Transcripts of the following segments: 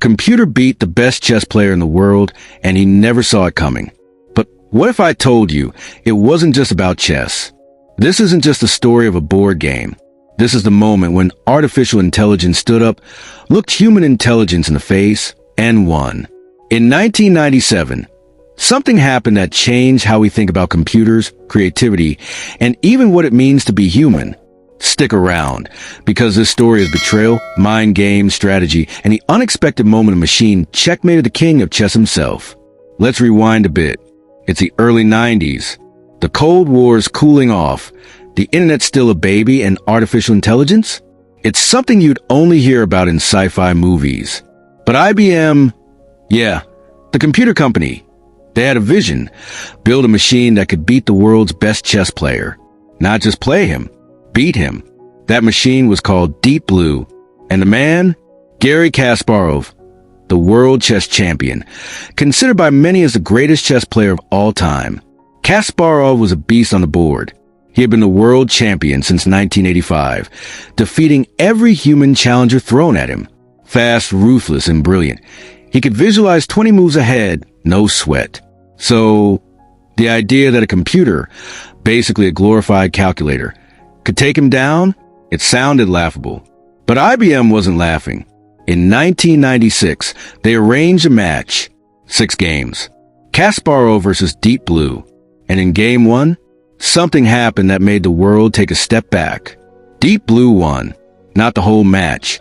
computer beat the best chess player in the world, and he never saw it coming. But what if I told you it wasn't just about chess? This isn't just the story of a board game. This is the moment when artificial intelligence stood up, looked human intelligence in the face, and won. In 1997, something happened that changed how we think about computers, creativity, and even what it means to be human. Stick around, because this story is betrayal, mind games, strategy, and the unexpected moment a machine checkmated the king of chess himself. Let's rewind a bit. It's the early 90s. The Cold War's cooling off. The internet's still a baby, and artificial intelligence? It's something you'd only hear about in sci-fi movies. But IBM, the computer company, they had a vision. Build a machine that could beat the world's best chess player. Not just play him, beat him. That machine was called Deep Blue. And the man? Garry Kasparov, the world chess champion, considered by many as the greatest chess player of all time. Kasparov was a beast on the board. He had been the world champion since 1985, defeating every human challenger thrown at him. Fast, ruthless, and brilliant. He could visualize 20 moves ahead, no sweat. So, the idea that a computer, basically a glorified calculator, could take him down, it sounded laughable. But IBM wasn't laughing. In 1996, they arranged a match, 6 games. Kasparov versus Deep Blue. And in game 1, something happened that made the world take a step back. Deep Blue won, not the whole match.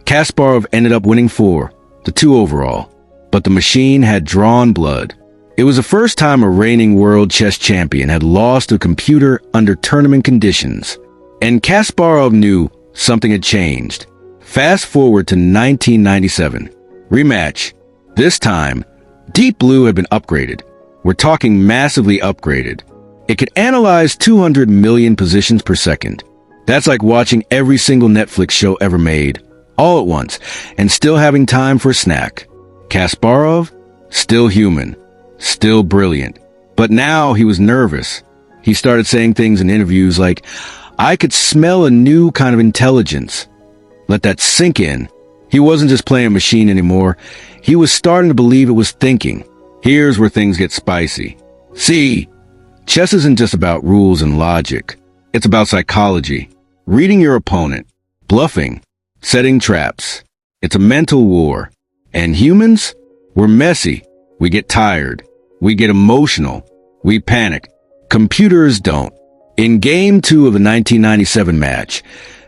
Kasparov ended up winning 4, the 2 overall. But the machine had drawn blood. It was the first time a reigning world chess champion had lost to a computer under tournament conditions. And Kasparov knew something had changed. Fast forward to 1997. Rematch. This time, Deep Blue had been upgraded. We're talking massively upgraded. It could analyze 200 million positions per second. That's like watching every single Netflix show ever made, all at once, and still having time for a snack. Kasparov? Still human. Still brilliant. But now he was nervous. He started saying things in interviews like, "I could smell a new kind of intelligence." Let that sink in. He wasn't just playing a machine anymore. He was starting to believe it was thinking. Here's where things get spicy. See, chess isn't just about rules and logic. It's about psychology. Reading your opponent. Bluffing. Setting traps. It's a mental war. And humans? We're messy. We get tired. We get emotional. We panic. Computers don't. In Game 2 of the 1997 match,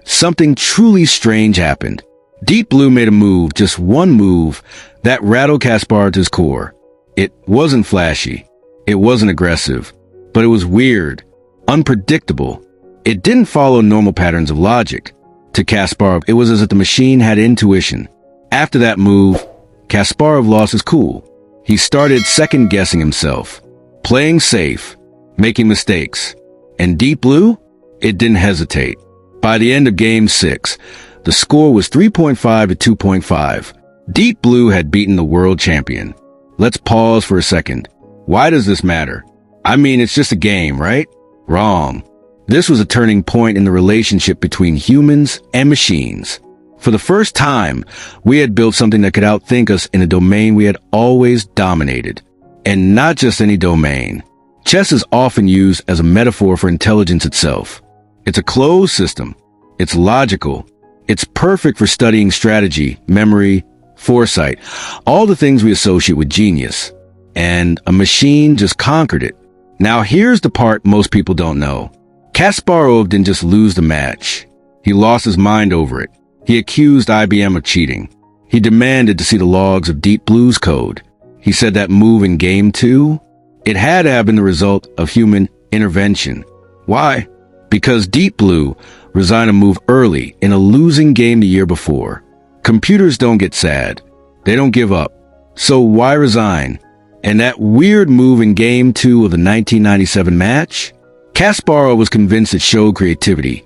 something truly strange happened. Deep Blue made a move, just one move, that rattled Kasparov to his core. It wasn't flashy. It wasn't aggressive. But it was weird. Unpredictable. It didn't follow normal patterns of logic. To Kasparov, it was as if the machine had intuition. After that move, Kasparov lost his cool. He started second-guessing himself. Playing safe. Making mistakes. And Deep Blue? It didn't hesitate. By the end of Game 6, the score was 3.5 to 2.5. Deep Blue had beaten the world champion. Let's pause for a second. Why does this matter? I mean, it's just a game, right? Wrong. This was a turning point in the relationship between humans and machines. For the first time, we had built something that could outthink us in a domain we had always dominated. And not just any domain. Chess is often used as a metaphor for intelligence itself. It's a closed system. It's logical. It's perfect for studying strategy, memory, foresight, all the things we associate with genius. And a machine just conquered it. Now here's the part most people don't know. Kasparov didn't just lose the match. He lost his mind over it. He accused IBM of cheating. He demanded to see the logs of Deep Blue's code. He said that move in Game 2, it had to have been the result of human intervention. Why? Because Deep Blue resigned a move early in a losing game the year before. Computers don't get sad. They don't give up. So why resign? And that weird move in Game 2 of the 1997 match? Kasparov was convinced it showed creativity,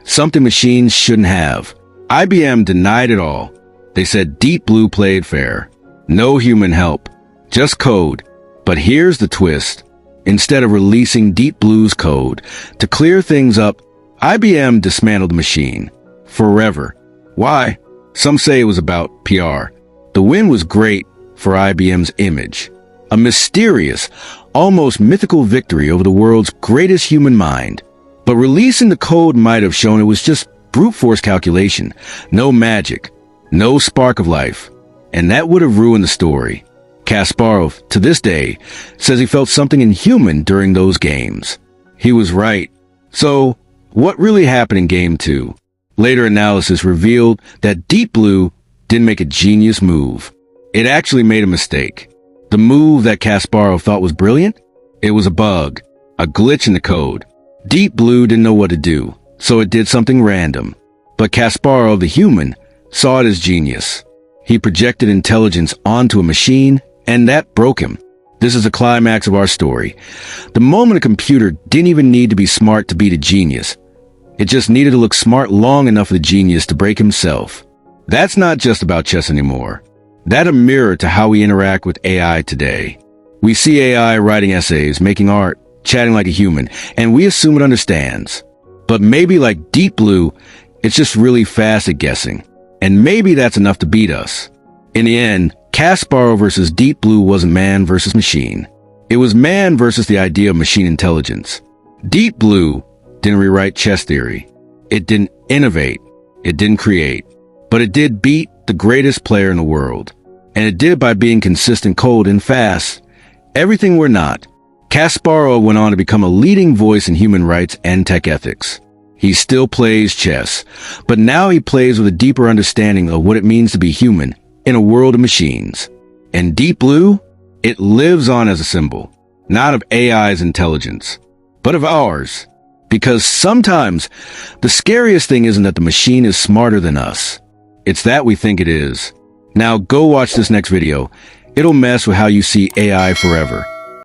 something machines shouldn't have. IBM denied it all. They said Deep Blue played fair. No human help. Just code. But here's the twist. Instead of releasing Deep Blue's code to clear things up, IBM dismantled the machine. Forever. Why? Some say it was about PR. The win was great for IBM's image. A mysterious, almost mythical victory over the world's greatest human mind. But releasing the code might have shown it was just brute force calculation, no magic, no spark of life. And that would have ruined the story. Kasparov, to this day, says he felt something inhuman during those games. He was right. So, what really happened in Game 2? Later analysis revealed that Deep Blue didn't make a genius move. It actually made a mistake. The move that Kasparov thought was brilliant? It was a bug, a glitch in the code. Deep Blue didn't know what to do, so it did something random. But Kasparov, the human, saw it as genius. He projected intelligence onto a machine, and that broke him. This is the climax of our story. The moment a computer didn't even need to be smart to beat a genius. It just needed to look smart long enough for the genius to break himself. That's not just about chess anymore. That's a mirror to how we interact with AI today. We see AI writing essays, making art, chatting like a human, and we assume it understands. But maybe like Deep Blue, it's just really fast at guessing. And maybe that's enough to beat us. In the end, Kasparov versus Deep Blue wasn't man versus machine. It was man versus the idea of machine intelligence. Deep Blue didn't rewrite chess theory. It didn't innovate. It didn't create. But it did beat the greatest player in the world. And it did by being consistent, cold, and fast. Everything we're not. Kasparov went on to become a leading voice in human rights and tech ethics. He still plays chess, but now he plays with a deeper understanding of what it means to be human in a world of machines. And Deep Blue, it lives on as a symbol, not of AI's intelligence, but of ours. Because sometimes the scariest thing isn't that the machine is smarter than us. It's that we think it is. Now go watch this next video. It'll mess with how you see AI forever.